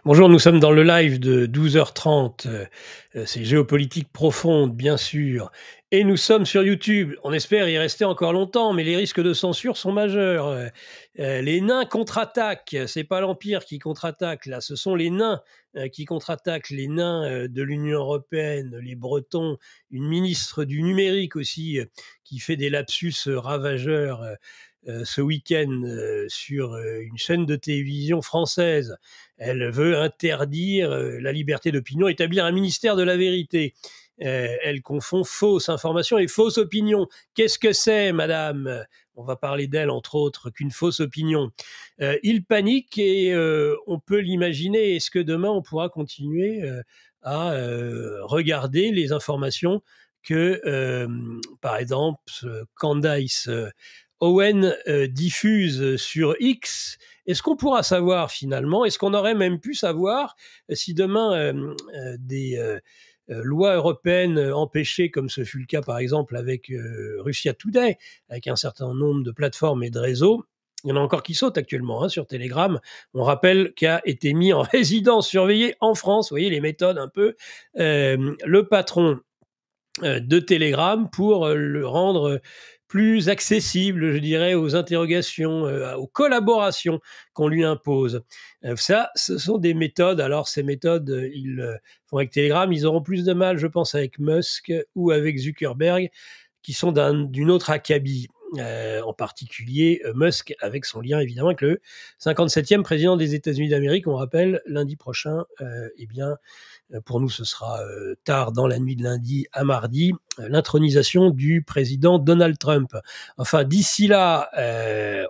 Bonjour, nous sommes dans le live de 12h30. C'est Géopolitique profonde, bien sûr. Et nous sommes sur YouTube. On espère y rester encore longtemps, mais les risques de censure sont majeurs. Les nains contre-attaquent. C'est pas l'Empire qui contre-attaque, là. Ce sont les nains qui contre-attaquent. Les nains de l'Union européenne, les Bretons, une ministre du numérique aussi, qui fait des lapsus ravageurs. Ce week-end sur une chaîne de télévision française. Elle veut interdire la liberté d'opinion, établir un ministère de la vérité. Elle confond fausse information et fausse opinion. Qu'est-ce que c'est, madame? On va parler d'elle, entre autres, qu'une fausse opinion. Il panique et on peut l'imaginer. Est-ce que demain, on pourra continuer à regarder les informations que, par exemple, Candace Owen diffuse sur X? Est-ce qu'on pourra savoir finalement, est-ce qu'on aurait même pu savoir si demain des lois européennes empêchaient, comme ce fut le cas par exemple avec Russia Today, avec un certain nombre de plateformes et de réseaux? Il y en a encore qui sautent actuellement sur Telegram. On rappelle qu'a été mis en résidence surveillée en France, vous voyez les méthodes un peu, le patron de Telegram pour le rendre plus accessible, je dirais, aux interrogations, aux collaborations qu'on lui impose. Ça, ce sont des méthodes. Alors, ces méthodes, ils font avec Telegram, ils auront plus de mal, je pense, avec Musk ou avec Zuckerberg, qui sont d'une autre acabit. En particulier Musk, avec son lien évidemment avec le 57e président des États-Unis d'Amérique. On rappelle, lundi prochain, eh bien, pour nous, ce sera tard dans la nuit de lundi à mardi, l'intronisation du président Donald Trump. Enfin, d'ici là,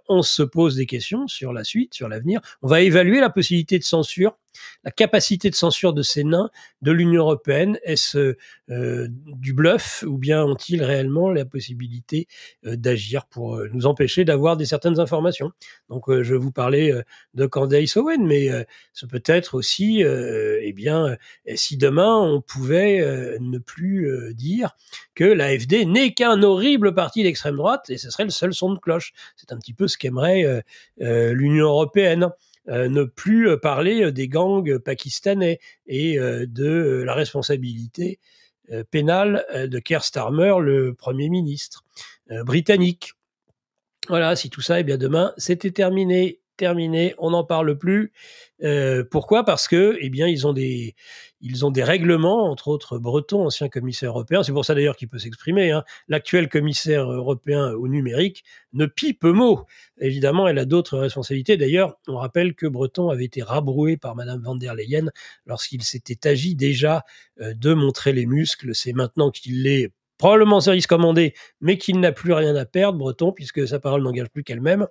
on se pose des questions sur la suite, sur l'avenir. On va évaluer la possibilité de censure, la capacité de censure de ces nains de l'Union européenne. Est-ce du bluff ou bien ont-ils réellement la possibilité d'agir pour nous empêcher d'avoir certaines informations? Donc, je vous parlais de Candace Owen, mais ce peut être aussi, eh bien, si demain on pouvait ne plus dire que l'AfD n'est qu'un horrible parti d'extrême droite, et ce serait le seul son de cloche. C'est un petit peu ce qu'aimerait l'Union européenne. Ne plus parler des gangs pakistanais et de la responsabilité pénale de Keir Starmer, le Premier ministre britannique. Voilà, si tout ça, eh bien demain, c'était terminé, on n'en parle plus. Pourquoi? Parce que, eh bien, ils ont des règlements, entre autres Breton, ancien commissaire européen. C'est pour ça d'ailleurs qu'il peut s'exprimer. L'actuel commissaire européen au numérique ne pipe mot. Évidemment, elle a d'autres responsabilités. D'ailleurs, on rappelle que Breton avait été rabroué par Madame van der Leyen lorsqu'il s'était agi déjà de montrer les muscles. C'est maintenant qu'il l'est probablement en service commandé, mais qu'il n'a plus rien à perdre, Breton, puisque sa parole n'engage plus qu'elle-même,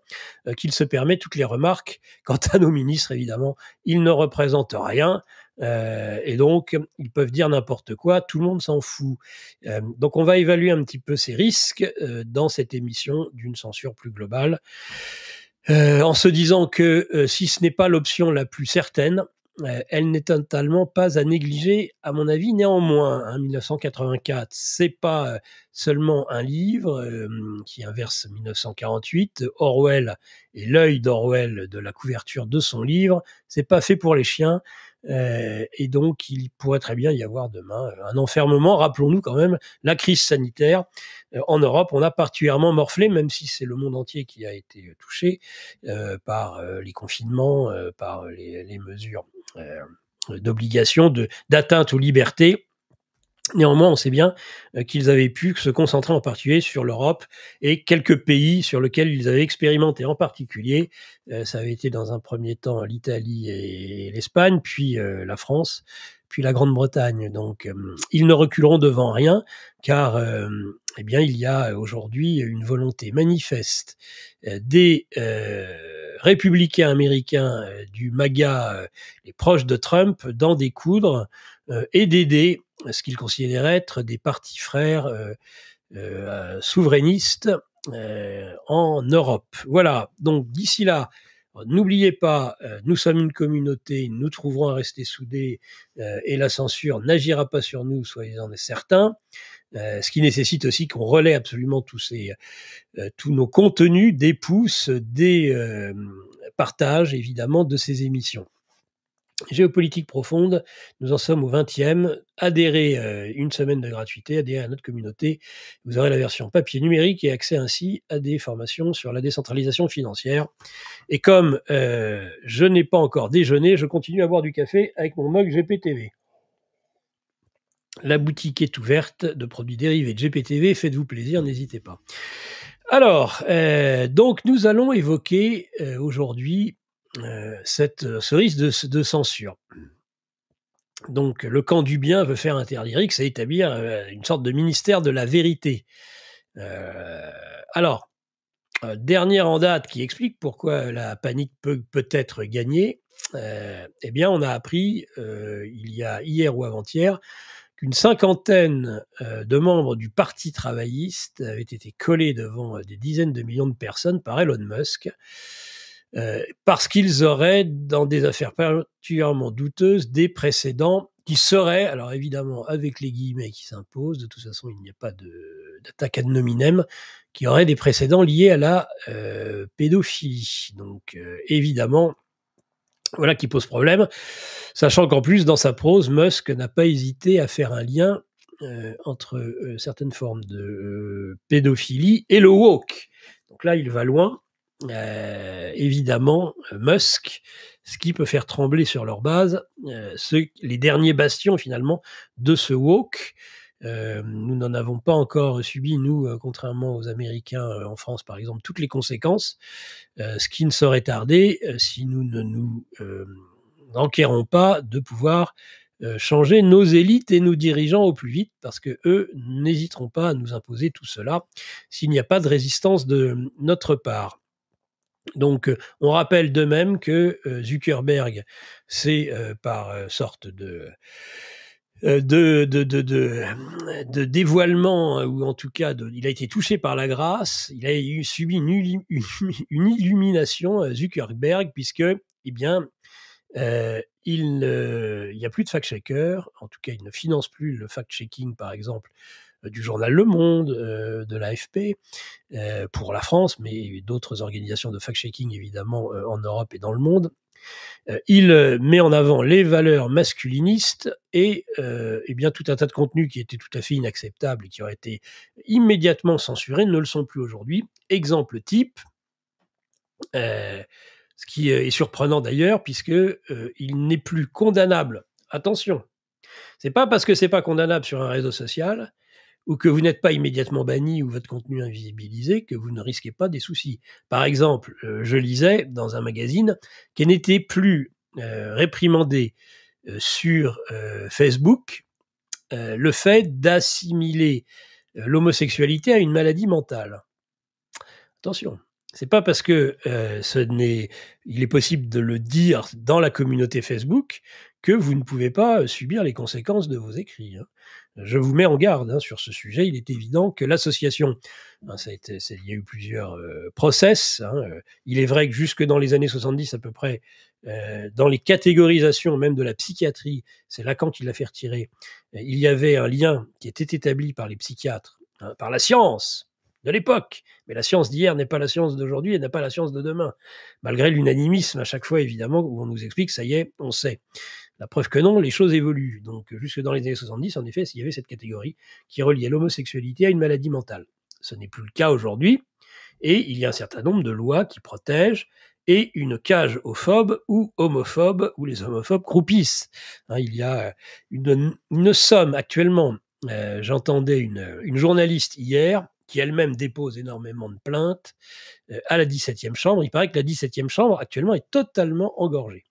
qu'il se permet toutes les remarques. Quant à nos ministres, évidemment, ils ne représentent rien, et donc ils peuvent dire n'importe quoi, tout le monde s'en fout. Donc on va évaluer un petit peu ces risques dans cette émission d'une censure plus globale, en se disant que si ce n'est pas l'option la plus certaine, elle n'est totalement pas à négliger, à mon avis, néanmoins. 1984, c'est pas seulement un livre qui inverse 1948. Orwell et l'œil d'Orwell de la couverture de son livre, c'est pas fait pour les chiens. Et donc, il pourrait très bien y avoir demain un enfermement. Rappelons-nous quand même la crise sanitaire. En Europe, on a particulièrement morflé, même si c'est le monde entier qui a été touché par les confinements, par les mesures d'obligation, d'atteinte aux libertés. Néanmoins, on sait bien qu'ils avaient pu se concentrer en particulier sur l'Europe et quelques pays sur lesquels ils avaient expérimenté. En particulier, ça avait été dans un premier temps l'Italie et l'Espagne, puis la France, puis la Grande-Bretagne. Donc, ils ne reculeront devant rien, car eh bien, il y a aujourd'hui une volonté manifeste des républicains américains du MAGA, les proches de Trump, d'en découdre et d'aider ce qu'ils considéraient être des partis frères souverainistes en Europe. Voilà, donc d'ici là, n'oubliez pas, nous sommes une communauté, nous trouverons à rester soudés et la censure n'agira pas sur nous, soyez-en certains. Ce qui nécessite aussi qu'on relaie absolument tous nos contenus, des pouces, des partages évidemment de ces émissions. Géopolitique profonde, nous en sommes au 20e. Adhérez, une semaine de gratuité, adhérez à notre communauté. Vous aurez la version papier numérique et accès ainsi à des formations sur la décentralisation financière. Et comme je n'ai pas encore déjeuné, je continue à boire du café avec mon mug GPTV. La boutique est ouverte de produits dérivés de GPTV. Faites-vous plaisir, n'hésitez pas. Alors, donc nous allons évoquer aujourd'hui ce risque de censure. Donc, le camp du bien veut faire interdire X et établir une sorte de ministère de la vérité. Alors, dernière en date qui explique pourquoi la panique peut être gagnée, eh bien, on a appris il y a hier ou avant-hier qu'une cinquantaine de membres du Parti travailliste avaient été collés devant des dizaines de millions de personnes par Elon Musk parce qu'ils auraient, dans des affaires particulièrement douteuses, des précédents qui seraient, alors évidemment avec les guillemets qui s'imposent, de toute façon il n'y a pas d'attaque ad nominem, qui auraient des précédents liés à la pédophilie. Donc évidemment, voilà qui pose problème, sachant qu'en plus, dans sa prose, Musk n'a pas hésité à faire un lien entre certaines formes de pédophilie et le woke. Donc là, il va loin. Évidemment, Musk, ce qui peut faire trembler sur leur base les derniers bastions finalement de ce woke. Nous n'en avons pas encore subi, nous, contrairement aux Américains en France par exemple, toutes les conséquences, ce qui ne saurait tarder si nous ne nous n'enquérons pas de pouvoir changer nos élites et nos dirigeants au plus vite, parce que eux n'hésiteront pas à nous imposer tout cela s'il n'y a pas de résistance de notre part. Donc, on rappelle de même que Zuckerberg, c'est par sorte de dévoilement, ou en tout cas, il a été touché par la grâce, il a subi une illumination, Zuckerberg, puisque, eh bien, il n'y a plus de fact-checker, en tout cas, il ne finance plus le fact-checking, par exemple, du journal Le Monde, de l'AFP, pour la France, mais d'autres organisations de fact-checking, évidemment, en Europe et dans le monde. Il met en avant les valeurs masculinistes et bien tout un tas de contenus qui étaient tout à fait inacceptables et qui auraient été immédiatement censurés ne le sont plus aujourd'hui. Exemple type, ce qui est surprenant d'ailleurs, puisque il n'est plus condamnable. Attention, c'est pas parce que c'est pas condamnable sur un réseau social ou que vous n'êtes pas immédiatement banni ou votre contenu invisibilisé que vous ne risquez pas des soucis. Par exemple, je lisais dans un magazine qu'elle n'était plus réprimandé sur Facebook le fait d'assimiler l'homosexualité à une maladie mentale. Attention, c'est pas parce que il est possible de le dire dans la communauté Facebook que vous ne pouvez pas subir les conséquences de vos écrits. Hein. Je vous mets en garde sur ce sujet. Il est évident que l'association, il y a eu plusieurs process. Il est vrai que jusque dans les années 70 à peu près, dans les catégorisations même de la psychiatrie, c'est Lacan qui l'a fait retirer, il y avait un lien qui était établi par les psychiatres, par la science de l'époque. Mais la science d'hier n'est pas la science d'aujourd'hui et n'est pas la science de demain. Malgré l'unanimisme à chaque fois, évidemment, où on nous explique, ça y est, on sait. La preuve que non, les choses évoluent. Donc, jusque dans les années 70, en effet, il y avait cette catégorie qui reliait l'homosexualité à une maladie mentale. Ce n'est plus le cas aujourd'hui. Et il y a un certain nombre de lois qui protègent et une cage aux phobes ou homophobes, où les homophobes croupissent. Il y a une somme actuellement. J'entendais une journaliste hier qui elle-même dépose énormément de plaintes à la 17e chambre. Il paraît que la 17e chambre actuellement est totalement engorgée.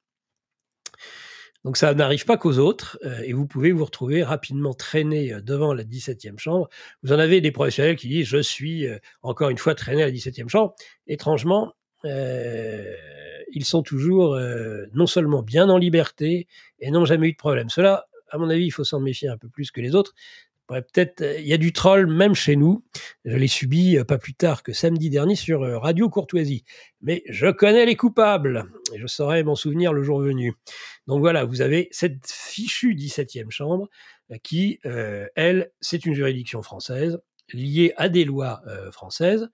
Donc ça n'arrive pas qu'aux autres, et vous pouvez vous retrouver rapidement traîné devant la 17e chambre. Vous en avez des professionnels qui disent « je suis encore une fois traîné à la 17e chambre ». Étrangement, ils sont toujours non seulement bien en liberté et n'ont jamais eu de problème. Cela, à mon avis, il faut s'en méfier un peu plus que les autres. Peut-être, il y a du troll même chez nous. Je l'ai subi pas plus tard que samedi dernier sur Radio Courtoisie. Mais je connais les coupables et je saurai m'en souvenir le jour venu. Donc voilà, vous avez cette fichue 17e chambre qui, elle, c'est une juridiction française liée à des lois françaises.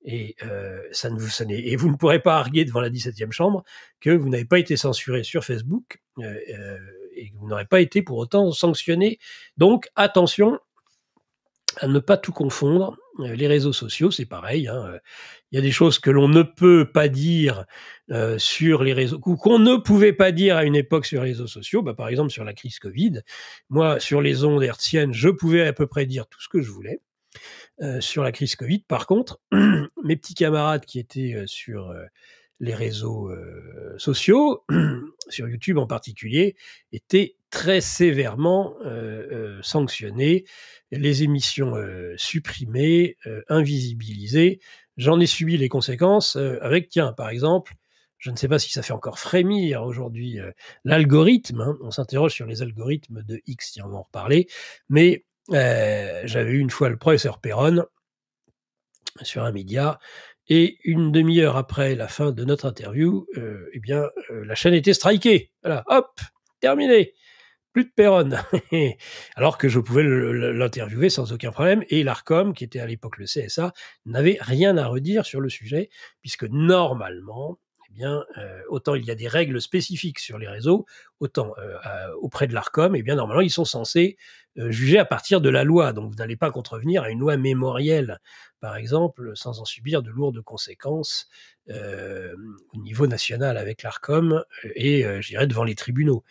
Et et vous ne pourrez pas arguer devant la 17e chambre que vous n'avez pas été censuré sur Facebook, et que vous n'aurez pas été pour autant sanctionné. Donc attention à ne pas tout confondre. Les réseaux sociaux, c'est pareil, hein, il y a des choses que l'on ne peut pas dire, sur les réseaux, ou qu'on ne pouvait pas dire à une époque sur les réseaux sociaux. Bah, par exemple, sur la crise Covid, moi, sur les ondes hertziennes, je pouvais à peu près dire tout ce que je voulais. Sur la crise Covid, par contre, mes petits camarades qui étaient, sur, les réseaux, sociaux, sur YouTube en particulier, étaient très sévèrement, sanctionnés, les émissions, supprimées, invisibilisées. J'en ai subi les conséquences, avec, tiens, par exemple, je ne sais pas si ça fait encore frémir aujourd'hui, l'algorithme, hein. On s'interroge sur les algorithmes de X, tiens, on va en reparler, mais j'avais eu une fois le professeur Perron sur un média, et une demi-heure après la fin de notre interview, eh bien, la chaîne était strikée. Voilà, hop, terminé, plus de Perron. Alors que je pouvais l'interviewer sans aucun problème, et l'Arcom, qui était à l'époque le CSA, n'avait rien à redire sur le sujet, puisque normalement, eh bien, autant il y a des règles spécifiques sur les réseaux, autant auprès de l'Arcom, eh bien, normalement, ils sont censés juger à partir de la loi. Donc, vous n'allez pas contrevenir à une loi mémorielle, par exemple, sans en subir de lourdes conséquences au niveau national avec l'Arcom, et je dirais devant les tribunaux.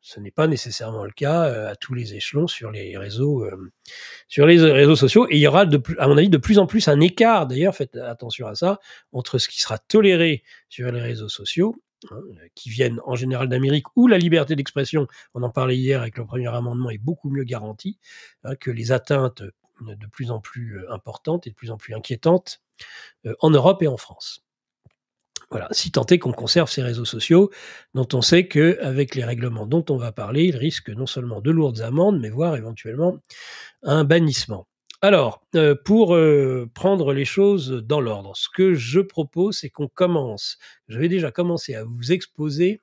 Ce n'est pas nécessairement le cas à tous les échelons sur les réseaux sociaux, et il y aura à mon avis de plus en plus un écart, d'ailleurs faites attention à ça, entre ce qui sera toléré sur les réseaux sociaux, hein, qui viennent en général d'Amérique, où la liberté d'expression, on en parlait hier avec le premier amendement, est beaucoup mieux garantie, hein, que les atteintes de plus en plus importantes et de plus en plus inquiétantes en Europe et en France. Voilà, si tant est qu'on conserve ces réseaux sociaux, dont on sait qu'avec les règlements dont on va parler, ils risquent non seulement de lourdes amendes, mais voire éventuellement un bannissement. Alors, pour prendre les choses dans l'ordre, ce que je propose, c'est qu'on commence. J'avais déjà commencé à vous exposer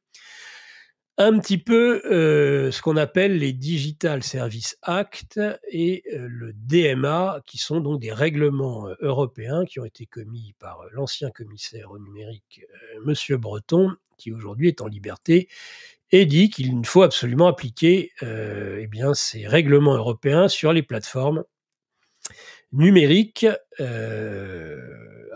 un petit peu, ce qu'on appelle les Digital Services Act et le DMA, qui sont donc des règlements, européens qui ont été commis par, l'ancien commissaire au numérique, monsieur Breton, qui aujourd'hui est en liberté, et dit qu'il faut absolument appliquer, eh bien, ces règlements européens sur les plateformes numériques.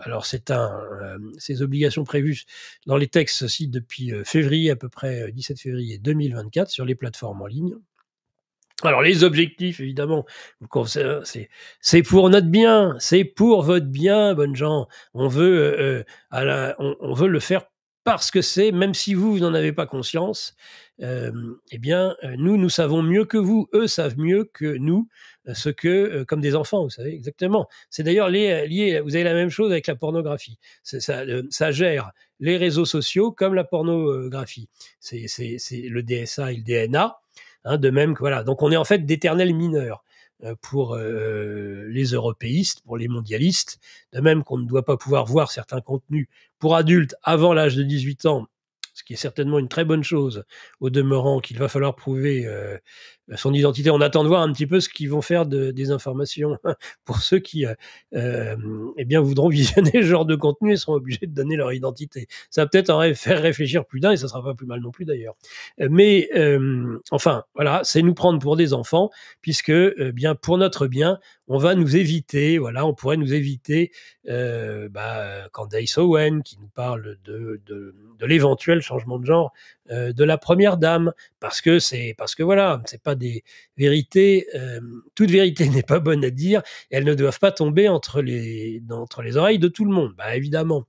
Alors ces obligations prévues dans les textes aussi depuis, février, à peu près, 17 février 2024, sur les plateformes en ligne. Alors les objectifs, évidemment, c'est pour notre bien, c'est pour votre bien, bonnes gens. On veut, on veut le faire parce que c'est, même si vous n'en avez pas conscience, eh bien, nous savons mieux que vous. Eux savent mieux que nous, ce que, comme des enfants, vous savez, exactement. C'est d'ailleurs lié, vous avez la même chose avec la pornographie. Ça gère les réseaux sociaux comme la pornographie. C'est le DSA et le DNA. Hein, de même que voilà, donc on est en fait d'éternels mineurs pour les européistes, pour les mondialistes, de même qu'on ne doit pas pouvoir voir certains contenus pour adultes avant l'âge de 18 ans, ce qui est certainement une très bonne chose, au demeurant qu'il va falloir prouver son identité. On attend de voir un petit peu ce qu'ils vont faire des informations pour ceux qui eh bien, voudront visionner ce genre de contenu et seront obligés de donner leur identité. Ça va peut-être faire réfléchir plus d'un, et ça sera pas plus mal non plus d'ailleurs. Mais enfin, voilà, c'est nous prendre pour des enfants, puisque bien pour notre bien, on va nous éviter, voilà, on pourrait nous éviter Candace Owen qui nous parle de l'éventuel changement de genre de la première dame, parce que voilà, c'est pas des vérités, toute vérité n'est pas bonne à dire, et elles ne doivent pas tomber entre les oreilles de tout le monde, bah évidemment.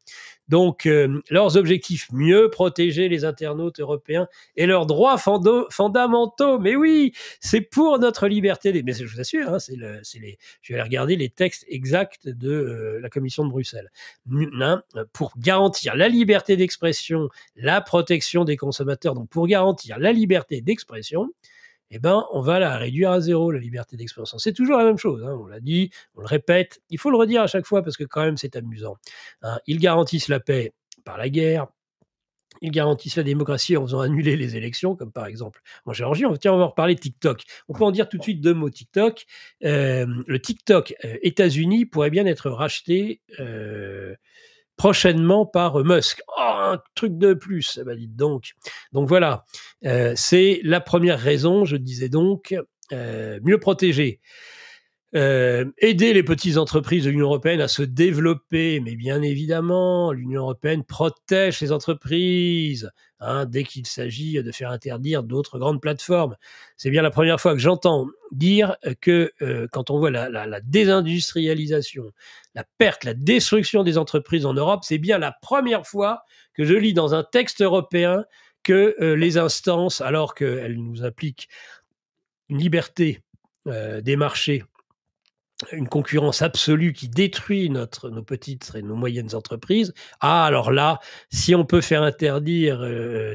Donc, leurs objectifs: mieux protéger les internautes européens et leurs droits fondamentaux. Mais oui, c'est pour notre liberté. Mais je vous assure, hein, je vais aller regarder les textes exacts de la Commission de Bruxelles. Hein, pour garantir la liberté d'expression, la protection des consommateurs, donc pour garantir la liberté d'expression, eh ben, on va la réduire à zéro, la liberté d'expression. C'est toujours la même chose, hein, on l'a dit, on le répète, il faut le redire à chaque fois parce que quand même c'est amusant. Hein. Ils garantissent la paix par la guerre, Ils garantissent la démocratie en faisant annuler les élections, comme par exemple en Géorgie. Tiens, on va en reparler de TikTok. On peut en dire tout de suite 2 mots. TikTok, le TikTok, États-Unis pourrait bien être racheté, prochainement par Musk. Oh, un truc de plus! Eh ben, dites donc. Donc voilà, c'est la première raison, je disais donc, mieux protéger. Aider les petites entreprises de l'Union européenne à se développer, mais bien évidemment, l'Union européenne protège ses entreprises, hein, dès qu'il s'agit de faire interdire d'autres grandes plateformes. C'est bien la première fois que j'entends dire que quand on voit la désindustrialisation, la perte, la destruction des entreprises en Europe, c'est bien la première fois que je lis dans un texte européen que les instances, alors qu'elles nous appliquent une liberté des marchés, une concurrence absolue qui détruit nos petites et nos moyennes entreprises. Ah, alors là, si on peut faire interdire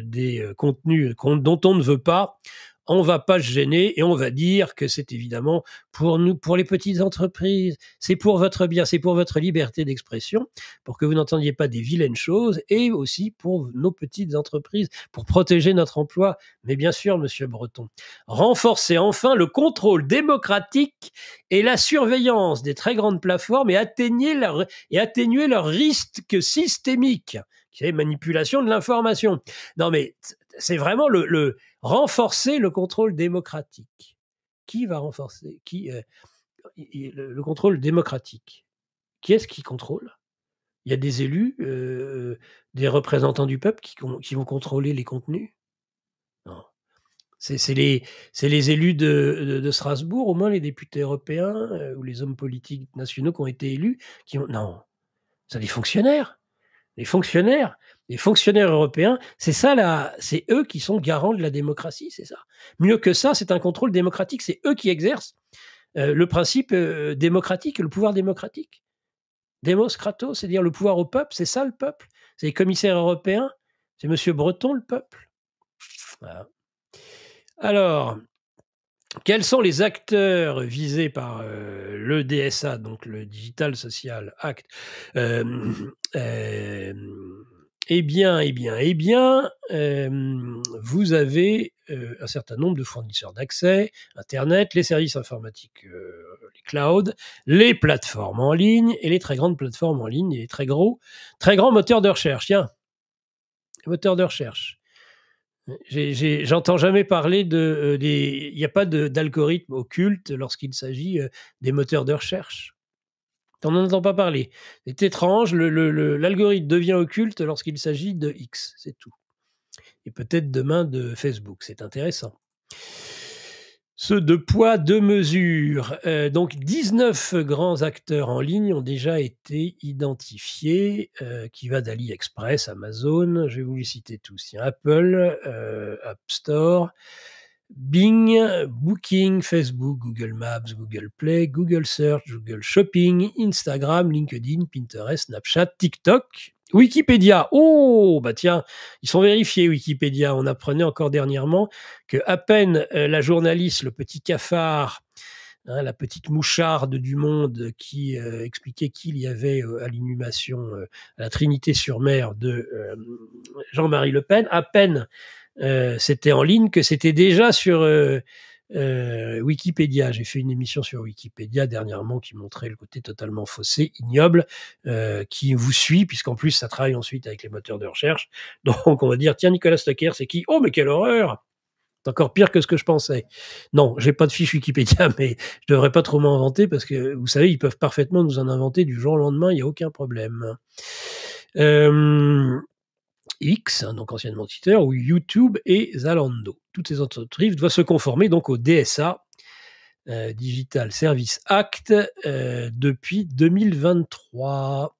des contenus dont on ne veut pas, on va pas se gêner et on va dire que c'est évidemment pour nous, pour les petites entreprises, c'est pour votre bien, c'est pour votre liberté d'expression, pour que vous n'entendiez pas des vilaines choses et aussi pour nos petites entreprises, pour protéger notre emploi. Mais bien sûr, Monsieur Breton, renforcer enfin le contrôle démocratique et la surveillance des très grandes plateformes et atténuer leur risque systémique, qui est manipulation de l'information. Non mais c'est vraiment le renforcer le contrôle démocratique. Qui va renforcer le contrôle démocratique? Qui est-ce qui contrôle? Il y a des élus, des représentants du peuple qui vont contrôler les contenus? Non. C'est les élus de Strasbourg, au moins les députés européens, ou les hommes politiques nationaux qui ont été élus, qui ont non, c'est des fonctionnaires. Les fonctionnaires, les fonctionnaires européens, c'est ça c'est eux qui sont garants de la démocratie, c'est ça. Mieux que ça, c'est un contrôle démocratique, c'est eux qui exercent, le principe, démocratique, le pouvoir démocratique. Demos kratos, c'est dire le pouvoir au peuple, c'est ça le peuple. C'est les commissaires européens, c'est monsieur Breton le peuple. Voilà. Alors, quels sont les acteurs visés par le DSA, donc le Digital Social Act? Vous avez un certain nombre de fournisseurs d'accès, Internet, les services informatiques, les clouds, les plateformes en ligne et les très grandes plateformes en ligne et les très grands moteurs de recherche. Tiens, moteurs de recherche. J'entends jamais parler il n'y a pas d'algorithme occulte lorsqu'il s'agit des moteurs de recherche. On n'en entend pas parler. C'est étrange, l'algorithme devient occulte lorsqu'il s'agit de X, c'est tout. Et peut-être demain de Facebook, c'est intéressant. Ce deux poids, deux mesures. Donc 19 grands acteurs en ligne ont déjà été identifiés, qui va d'AliExpress, Amazon, je vais vous les citer tous. Il y a Apple, App Store, Bing, Booking, Facebook, Google Maps, Google Play, Google Search, Google Shopping, Instagram, LinkedIn, Pinterest, Snapchat, TikTok, Wikipédia. Oh, bah tiens, ils sont vérifiés Wikipédia. On apprenait encore dernièrement que à peine la journaliste, le petit cafard, hein, la petite moucharde du Monde qui expliquait qu'il y avait à l'inhumation à la Trinité-sur-Mer de Jean-Marie Le Pen, à peine c'était en ligne que c'était déjà sur Wikipédia. J'ai fait une émission sur Wikipédia dernièrement qui montrait le côté totalement faussé, ignoble, qui vous suit, puisqu'en plus ça travaille ensuite avec les moteurs de recherche. Donc on va dire, tiens, Nicolas Stocker, c'est qui? Oh, mais quelle horreur! C'est encore pire que ce que je pensais. Non, j'ai pas de fiche Wikipédia, mais je devrais pas trop m'en vanter parce que vous savez, ils peuvent parfaitement nous en inventer du jour au lendemain, il n'y a aucun problème. X, hein, donc anciennement Twitter, ou YouTube et Zalando. Toutes ces entreprises doivent se conformer donc au DSA, Digital Service Act, depuis 2023.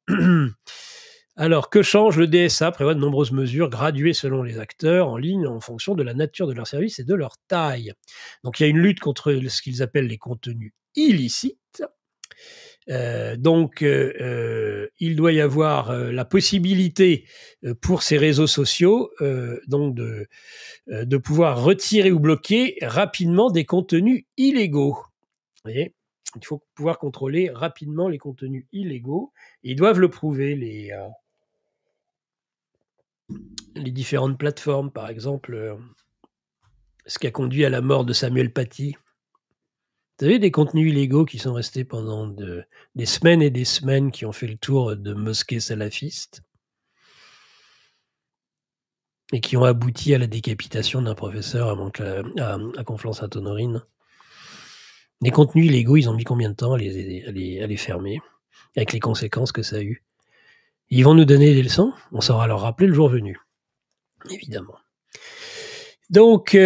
Alors, que change le DSA? Prévoit de nombreuses mesures graduées selon les acteurs en ligne en fonction de la nature de leur service et de leur taille. Donc, il y a une lutte contre ce qu'ils appellent les contenus illicites. Il doit y avoir la possibilité pour ces réseaux sociaux de pouvoir retirer ou bloquer rapidement des contenus illégaux. Vous voyez, il faut pouvoir contrôler rapidement les contenus illégaux. Et ils doivent le prouver, les différentes plateformes, par exemple, ce qui a conduit à la mort de Samuel Paty. Vous savez, des contenus illégaux qui sont restés pendant des semaines et des semaines, qui ont fait le tour de mosquées salafistes et qui ont abouti à la décapitation d'un professeur à Conflans-Sainte-Honorine. Les contenus illégaux, ils ont mis combien de temps à les fermer, avec les conséquences que ça a eu? Ils vont nous donner des leçons, on saura leur rappeler le jour venu, évidemment. Donc,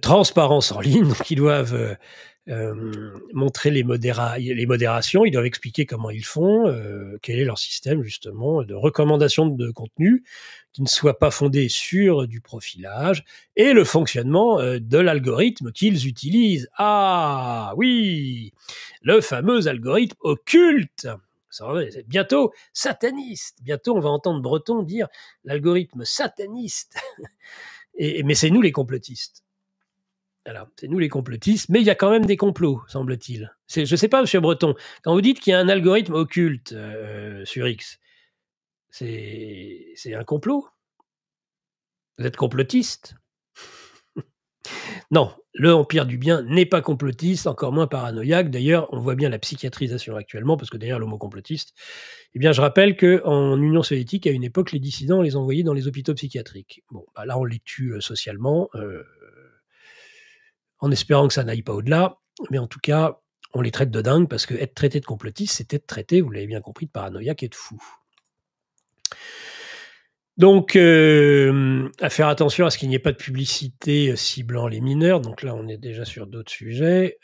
transparence en ligne, donc ils doivent montrer les modérations, ils doivent expliquer comment ils font, quel est leur système justement de recommandation de contenu qui ne soit pas fondé sur du profilage, et le fonctionnement de l'algorithme qu'ils utilisent. Ah oui, le fameux algorithme occulte. Ça va, c'est bientôt sataniste. Bientôt, on va entendre Breton dire l'algorithme sataniste. Mais c'est nous les complotistes. Alors, c'est nous les complotistes, mais il y a quand même des complots, semble-t-il. Je ne sais pas, Monsieur Breton, quand vous dites qu'il y a un algorithme occulte sur X, c'est un complot? Vous êtes complotiste? Non, le Empire du Bien n'est pas complotiste, encore moins paranoïaque. D'ailleurs, on voit bien la psychiatrisation actuellement, parce que derrière le mot complotiste, eh bien, je rappelle qu'en Union soviétique, à une époque, les dissidents, on les envoyait dans les hôpitaux psychiatriques. Bon, bah là, on les tue socialement, en espérant que ça n'aille pas au-delà. Mais en tout cas, on les traite de dingue, parce que être traité de complotiste, c'est être traité, vous l'avez bien compris, de paranoïaque et de fou. Donc, à faire attention à ce qu'il n'y ait pas de publicité ciblant les mineurs. Donc là, on est déjà sur d'autres sujets.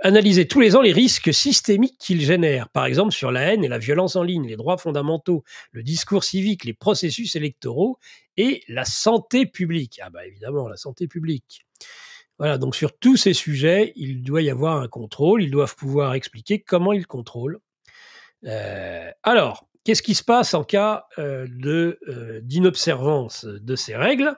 Analyser tous les ans les risques systémiques qu'ils génèrent. Par exemple, sur la haine et la violence en ligne, les droits fondamentaux, le discours civique, les processus électoraux et la santé publique. Ah bah évidemment, la santé publique. Voilà, donc sur tous ces sujets, il doit y avoir un contrôle. Ils doivent pouvoir expliquer comment ils contrôlent. Alors, qu'est-ce qui se passe en cas d'inobservance de ces règles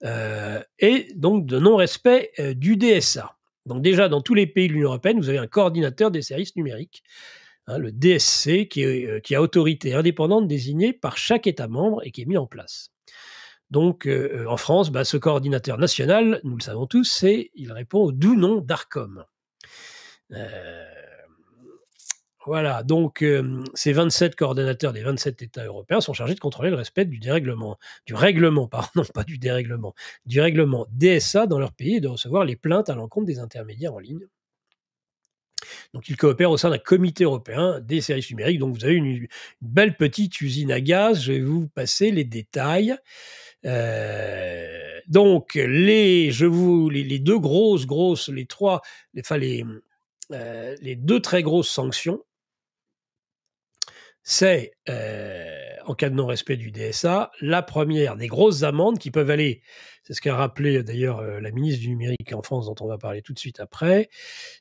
et donc de non-respect du DSA? Donc déjà, dans tous les pays de l'Union européenne, vous avez un coordinateur des services numériques, hein, le DSC, qui a autorité indépendante désignée par chaque État membre et qui est mis en place. Donc, en France, ce coordinateur national, nous le savons tous, il répond au doux nom d'Arcom. Voilà, donc ces 27 coordonnateurs des 27 États européens sont chargés de contrôler le respect du règlement DSA dans leur pays et de recevoir les plaintes à l'encontre des intermédiaires en ligne. Donc ils coopèrent au sein d'un comité européen des services numériques. Donc vous avez une belle petite usine à gaz, je vais vous passer les détails. Donc les deux grosses, les deux très grosses sanctions, c'est, en cas de non-respect du DSA, la première des grosses amendes qui peuvent aller, c'est ce qu'a rappelé d'ailleurs la ministre du numérique en France, dont on va parler tout de suite après,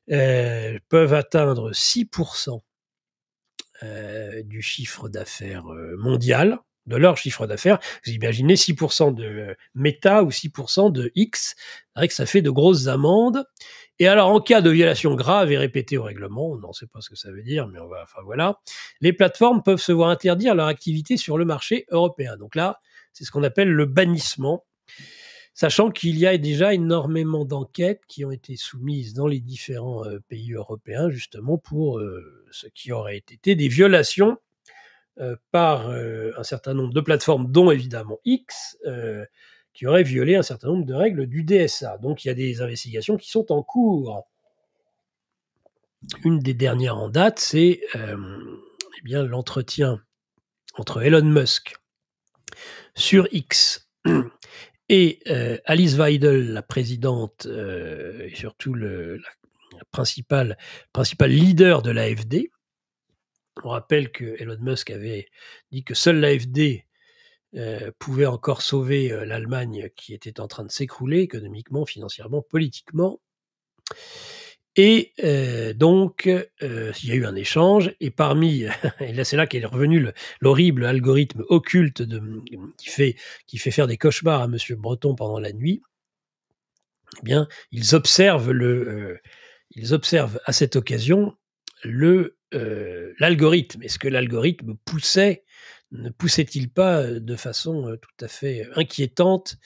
peuvent atteindre 6% du chiffre d'affaires mondial, de leur chiffre d'affaires. Vous imaginez 6% de Meta ou 6% de X, c'est vrai que ça fait de grosses amendes. Et alors, en cas de violation grave et répétée au règlement, on ne sait pas ce que ça veut dire, mais voilà, les plateformes peuvent se voir interdire leur activité sur le marché européen. Donc là, c'est ce qu'on appelle le bannissement, sachant qu'il y a déjà énormément d'enquêtes qui ont été soumises dans les différents pays européens, justement pour ce qui aurait été des violations par un certain nombre de plateformes, dont évidemment X, qui auraient violé un certain nombre de règles du DSA. Donc il y a des investigations qui sont en cours. Une des dernières en date, c'est l'entretien entre Elon Musk sur X et Alice Weidel, la présidente et surtout la principale leader de l'AfD. On rappelle que Elon Musk avait dit que seule l'AfD pouvait encore sauver l'Allemagne, qui était en train de s'écrouler économiquement, financièrement, politiquement. Et donc, il y a eu un échange, et et là c'est là qu'est revenu l'horrible algorithme occulte qui fait faire des cauchemars à Monsieur Breton pendant la nuit. Eh bien, ils observent à cette occasion l'algorithme. Est-ce que l'algorithme poussait ne poussait-il pas de façon tout à fait inquiétante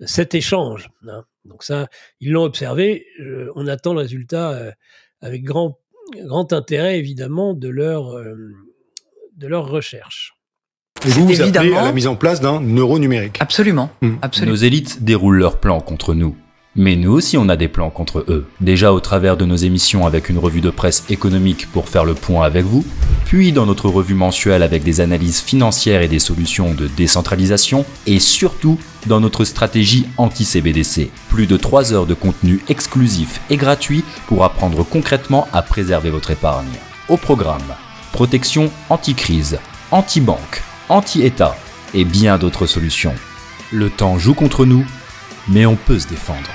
cet échange, hein? Donc ça, ils l'ont observé. On attend le résultat avec grand intérêt, évidemment, de leur recherche. Et vous appelez à Évidemment. la mise en place d'un euro numérique. Absolument, absolument. Nos élites déroulent leurs plans contre nous. Mais nous aussi on a des plans contre eux. Déjà au travers de nos émissions avec une revue de presse économique pour faire le point avec vous, puis dans notre revue mensuelle avec des analyses financières et des solutions de décentralisation, et surtout dans notre stratégie anti-CBDC. Plus de 3 heures de contenu exclusif et gratuit pour apprendre concrètement à préserver votre épargne. Au programme, protection anti-crise, anti-banque, anti-État et bien d'autres solutions. Le temps joue contre nous, mais on peut se défendre.